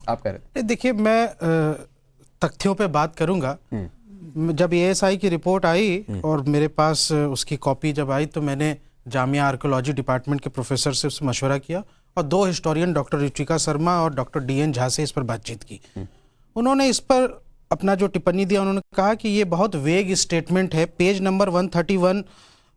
आप कह रहे? देखिए, मैं तथ्यों पे बात करूंगा। जब एएसआई की रिपोर्ट आई और मेरे पास उसकी कॉपी जब आई तो मैंने जामिया आर्कियोलॉजी डिपार्टमेंट के प्रोफेसर से उससे मशवरा किया और 2 हिस्टोरियन डॉक्टर रुचिका शर्मा और डॉक्टर डीएन झा से इस पर बातचीत की। उन्होंने इस पर अपना जो टिप्पणी दिया, उन्होंने कहा कि ये बहुत वेग स्टेटमेंट है। पेज नंबर 131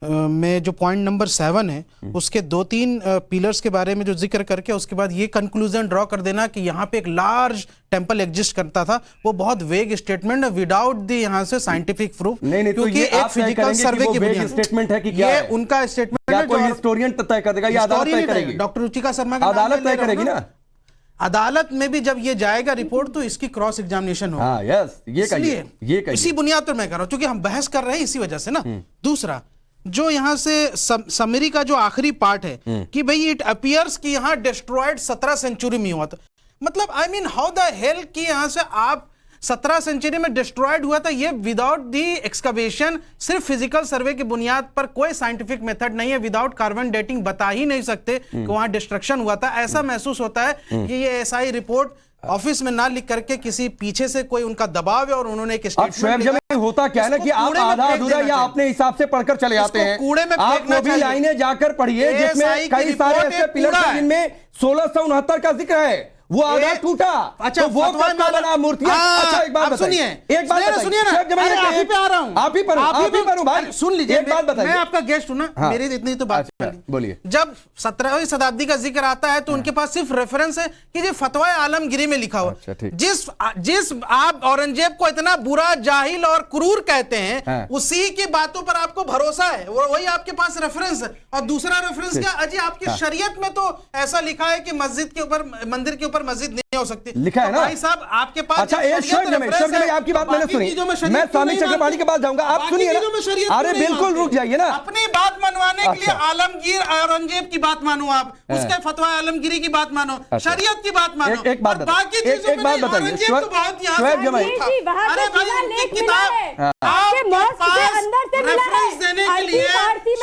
में जो पॉइंट नंबर 7 है उसके 2-3 पिलर्स के बारे में जो जिक्र करके उसके बाद ये कंक्लूजन ड्रॉ कर देना कि यहाँ पे एक लार्ज टेंपल एग्जिस्ट करता था, वो बहुत वेग स्टेटमेंट है विदाउट दी यहाँ से साइंटिफिक प्रूफ। नहीं, तो क्योंकि ये एक फिजिकल सर्वे की वेग स्टेटमेंट है कि क्या ये है? उनका स्टेटमेंट है, कोई हिस्टोरियन तय कर देगा या अदालत तय करेगी? डॉक्टर रुचिका शर्मा का अदालत तय करेगी ना। अदालत में भी जब ये जाएगा रिपोर्ट तो इसकी क्रॉस एग्जामिनेशन होगा। हाँ, यस, ये कहिए। इसी बुनियाद पर मैं कर रहा हूं, क्योंकि हम बहस कर रहे हैं इसी वजह से ना। दूसरा जो यहां से समरी का जो आखिरी पार्ट है कि भाई इट अपीयर्स कि यहां डिस्ट्रॉयड 17 सेंचुरी में हुआ था, मतलब I mean how the hell कि यहां से आप 17 सेंचुरी में डिस्ट्रॉयड हुआ था, ये विदाउट दी एक्सकवेशन, सिर्फ फिजिकल सर्वे की बुनियाद पर, कोई साइंटिफिक मेथड नहीं है, विदाउट कार्बन डेटिंग बता ही नहीं सकते कि वहां डिस्ट्रक्शन हुआ था। ऐसा महसूस होता है कि ये एएसआई रिपोर्ट ऑफिस में ना लिख करके किसी पीछे से कोई उनका दबाव है और उन्होंने एक स्टेटमेंट होता क्या है ना कि आप आधा अधूरा या अपने हिसाब से पढ़कर चले आते हैं। कूड़े में आप वो भी लाइनें जाकर पढ़िए जिसमें कई सारे ऐसे पिलर हैं जिनमें 1669 का जिक्र है, वो आधा टूटा। अच्छा, तो वो कब का बना मूर्तियां? अच्छा, एक बात सुनिए, एक बात सुनिए ना, आप ही पे आ रहा हूं, आप ही पर भाई, सुन लीजिए, एक बात बताइए। मैं आपका गेस्ट हूं ना, मेरी इतनी तो बात बोलिए। जब 17वीं शताब्दी का जिक्र आता है तो उनके पास सिर्फ रेफरेंस है कि जो फतवा आलमगिरी में लिखा हुआ, जिस आप औरंगजेब को इतना बुरा, जाहिल और क्रूर कहते हैं, उसी की बातों पर आपको भरोसा है, वही आपके पास रेफरेंस है। और दूसरा रेफरेंस क्या, अजी आपकी शरीयत में तो ऐसा लिखा है कि मस्जिद के ऊपर, मंदिर के ऊपर मस्जिद नहीं हो सकती, लिखा है ना भाई साहब आपके पास। अच्छा, आपकी बात मैंने सुनी, मैं स्वामी चक्रपाणी के पास जाऊंगा, आप सुनिए ना। अरे बिल्कुल, रुक जाइए ना। अपनी बात मनवाने के लिए आलमगीर औरंगजेब की बात मानो, आप उसके फतवा आलमगिरी की बात मानो, शरीयत की बात मानो, एक बात बाकी चीजों में औरंगजेब तो बहुत यहाँ से। अरे भाई, उनकी किताब आपके रेफरेंस देने के लिए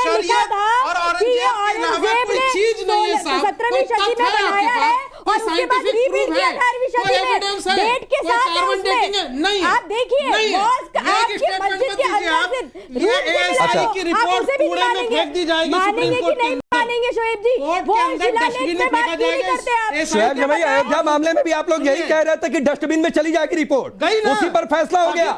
शरीयत और औरंगजेब के अलावा कोई चीज नहीं है साहब। 17वीं सदी में बनाया है और उसके बाद रीबिल्ड किया 18वीं सदी में डेट के साथ है उसमें। नहीं, आप देखिए मॉस्क आपके मस्जिद के अंदर से ये एएसआई की रिपोर्ट कूड़े में फेंक दी जाएगी सुप्रीम कोर्ट के अंदर। मानेंगे शोएब जी, वो डस्टबिन में फेंका जाएगा। शोएब जी, भाई अयोध्या मामले में भी आप लोग यही कह रहे थे कि डस्टबिन में चली जाएगी रिपोर्ट, उसी पर फैसला हो गया।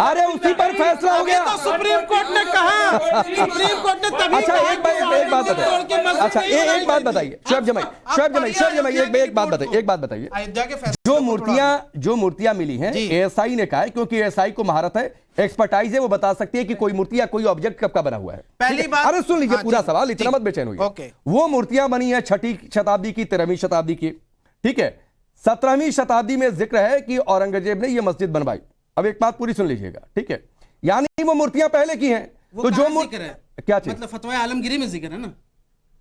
अरे उसी पर फैसला हो गया, तो सुप्रीम कोर्ट ने कहा, सुप्रीम कोर्ट ने तभी। अच्छा, एक बात बताइए। अच्छा, एक बात बताइए शोएब जमाई, एक बात बताइए। जो मूर्तियां मिली हैं, एएसआई ने कहा है, क्योंकि एएसआई को महारत है, एक्सपर्टाइज है, वो बता सकती है कि कोई मूर्ति या कोई ऑब्जेक्ट कब का बना हुआ है। पहली बात, अरे सुन लीजिए पूरा सवाल, इतना मत बेचैन होइए। वो मूर्तियां बनी है 6वीं शताब्दी की, 13वीं शताब्दी की, ठीक है। 17वीं शताब्दी में जिक्र है कि औरंगजेब ने ये मस्जिद बनवाई। अब एक बात पूरी सुन लीजिएगा, ठीक है। यानी वो मूर्तियां पहले की हैं, तो जो क्या चीज, मतलब फतवा आलमगिरी में जिक्र है ना,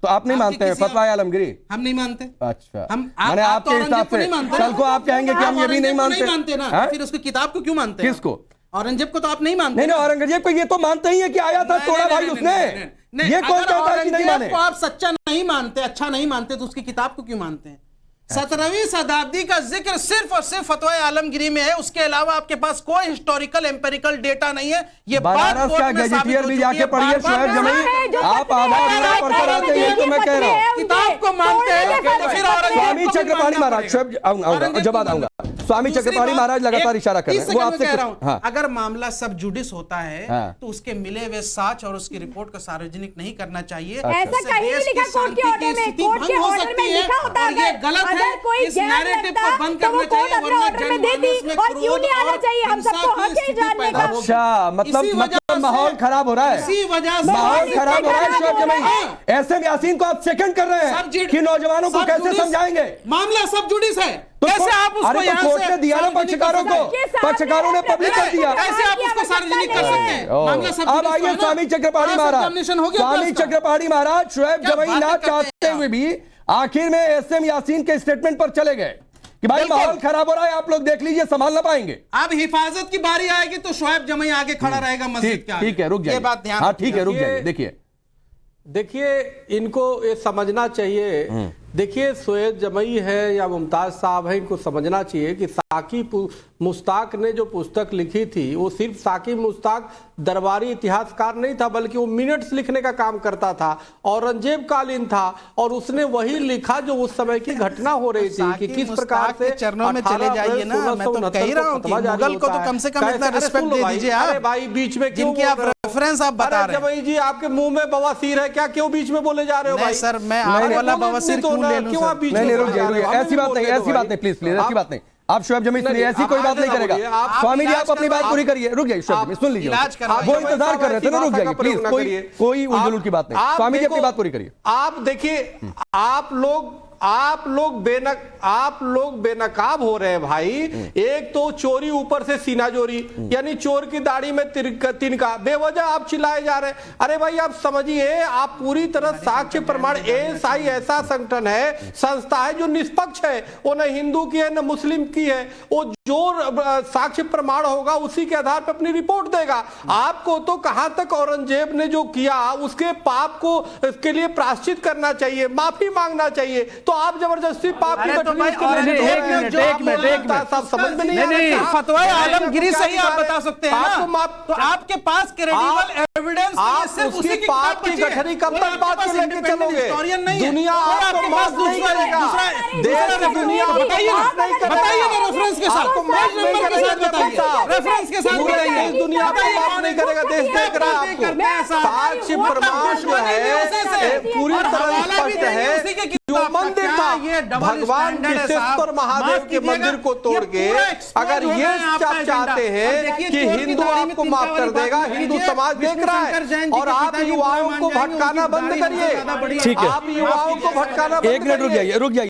तो आप नहीं मानते हैं फतवा आलमगिरी? हम नहीं मानते। अच्छा, मैंने आपके हिसाब से कल को आप कहेंगे कि हम ये भी नहीं मानते ना, फिर उसकी किताब को क्यों मानते? किसको? औरंगजेब को तो आप नहीं मानते। नहीं, औरंगजेब को ये तो मानते ही है कि आया था, तोड़ा भाई उसने। ये कौन कहता है कि नहीं माने? आप सच्चा नहीं मानते, अच्छा नहीं मानते, तो उसकी किताब को क्यों मानते हैं? 17वीं शताब्दी का जिक्र सिर्फ और सिर्फ फतवा आलमगिरी में है, उसके अलावा आपके पास कोई हिस्टोरिकल एम्पेरिकल डेटा नहीं है। ये बनारस का गजेटियर भी जाके पढ़िए शोएब जमाई, आप आधा अधूरा पढ़कर आते हैं, तो मैं कह रहा हूँ किताब को मानते हैं तो फिर स्वामी चक्रपाणी महाराज, शोएब आऊंगा, जवाब आऊंगा। स्वामी चक्रपाणी महाराज लगातार इशारा कर रहे हैं, वो आपसे कह रहा हूं, अगर मामला सब जुडिस होता है तो उसके मिले हुए साक्ष्य और उसकी रिपोर्ट को सार्वजनिक नहीं करना चाहिए। ऐसा कहीं नहीं लिखा कोर्ट के ऑर्डर में, कोर्ट के ऑर्डर में लिखा होता है, गलत है, इस नैरेटिव को बंद करना चाहिए, वरना जनमानस में क्रोध और चाहिए, हम सबको हक है जानने का। अच्छा, मतलब माहौल खराब हो रहा है, इसी वजह से माहौल खराब हो रहा है शोएब जमाई। एहसन यासीन को आप सेकंड कर रहे हैं कि नौजवानों को कैसे समझाएंगे? मामला सब जुडिस है, कैसे आप उसको यहाँ से कोर्ट ने दिया ना पक्षकारों को, पक्षकारों ने पब्लिक कर दिया, कैसे आप उसको सार्वजनिक कर सकते हैं? मामला सब अब आइए स्वामी चक्रपाणी महाराज, स्वामी चक्रपाणी महाराज शोएब जमाई ना चाहते हुए भी आखिर में एसएम यासीन के स्टेटमेंट पर चले गए कि भाई माहौल खराब हो रहा है, आप लोग देख लीजिए, संभाल ना पाएंगे। अब हिफाजत की बारी आएगी तो शोएब जमाई आगे खड़ा रहेगा मस्जिद के। ठीक है, रुक जाइए, बात ध्यान, हाँ ठीक है, रुक जाइए। देखिए इनको ये समझना चाहिए देखिए, सोएब जमई है या मुमताज साहब है, इनको समझना चाहिए कि साकी मुश्ताक ने जो पुस्तक लिखी थी वो सिर्फ साकी मुश्ताक दरबारी इतिहासकार नहीं था, बल्कि वो मिनट्स लिखने का काम करता था, औरंगजेब कालीन था, और उसने वही लिखा जो उस समय की घटना हो रही थी कि किस प्रकार से चरणों में चले जाइए ना। मैं तो कह ही रहा हूं कि मुगल को तो कम से कम इतना रिस्पेक्ट दे दीजिए आप। अरे भाई बीच में क्यों जिनकी आप रेफरेंस आप बता रहे हैं। जमई जी, आपके मुंह में बवासीर है क्या? क्यों बीच में बोले जा रहे हो भाई? सर मैं आप वाला बवासीर क्यों ले लूं? क्यों आप बीच में? नहीं, रुक जाइए, ऐसी बात नहीं, ऐसी बात नहीं, प्लीज प्लीज, ऐसी बात नहीं। आप शोएब जमी सुनिए, ऐसी कोई बात नहीं करेगा। स्वामी जी, आप अपनी बात पूरी करिए। रुक जाइए शोएब जमी, सुन लीजिए, वो इंतजार कर रहे थे ना। रुक जाइए प्लीज, कोई उलझुल की बात नहीं। स्वामी जी अपनी बात पूरी करिए। आप देखिए, आप लोग बेनकाब हो रहे हैं भाई। एक तो चोरी, ऊपर से सीनाजोरी, यानी चोर की दाढ़ी में तिनका, बेवजह आप चिल्लाए जा रहे हैं। अरे भाई आप समझिए, आप पूरी तरह साक्ष्य प्रमाण, एएसआई ऐसा संगठन है, संस्था है जो निष्पक्ष है, वो न हिंदू की है न मुस्लिम की है। वो जो साक्ष्य प्रमाण होगा उसी के आधार पर अपनी रिपोर्ट देगा। आपको तो कहां तक औरंगजेब ने जो किया उसके पाप को, इसके लिए प्रायश्चित करना चाहिए, माफी मांगना चाहिए। तो आप जबरदस्ती पाप की एक मिनट, सब समझ में नहीं नहीं, फतवा आलमगिरी से ही आप बता सकते हैं ना। तो आपके पास क्रेडिबल एविडेंस सिर्फ उसकी पाप की गठरी कब तक बात को लेके चलोगे? दुनिया आपको माफ नहीं करेगा, देश की दुनिया बताइए रेफरेंस के साथ, रेफरेंस के साथ बताइए। दुनिया आपको माफ नहीं करेगा, देश देख रहा है आपको। साक्ष्य प्रमाण जो है पूरी तरह स्पष्ट है। जो मंदिर था, भगवान विश्वेश्वर महादेव के मंदिर को तोड़ के, अगर ये आप चाहते हैं कि हिंदू आपको माफ कर देगा, हिंदू समाज देख रहा है, और आप युवाओं को भटकाना बंद करिए। ठीक है, आप युवाओं को भटकाना बंद एक मिनट रुक जाइए, रुक जाइए।